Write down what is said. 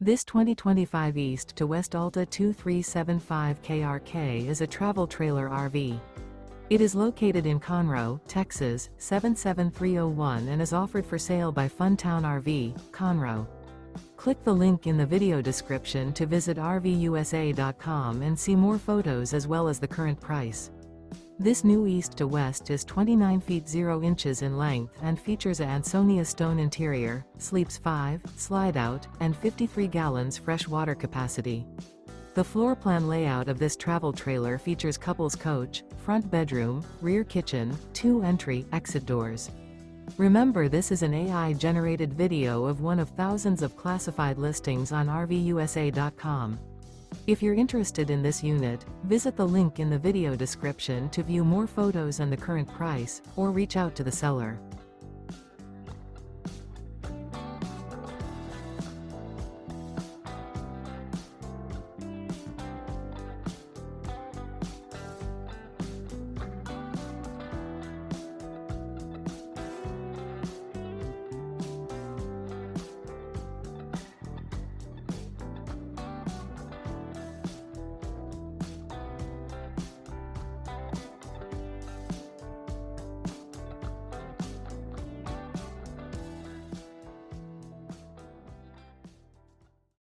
This 2025 East to West Alta 2375 KRK is a travel trailer RV. It is located in Conroe, Texas, 77301 and is offered for sale by Funtown RV, Conroe. Click the link in the video description to visit RVUSA.com and see more photos as well as the current price. This new East to West is 29 feet 0 inches in length and features a ANSONIA Stone interior, sleeps 5, slide-out, and 53 gallons fresh water capacity. The floor plan layout of this travel trailer features couples coach, front bedroom, rear kitchen, 2 entry/exit doors. Remember, this is an AI-generated video of one of thousands of classified listings on RVUSA.com. If you're interested in this unit, visit the link in the video description to view more photos and the current price, or reach out to the seller.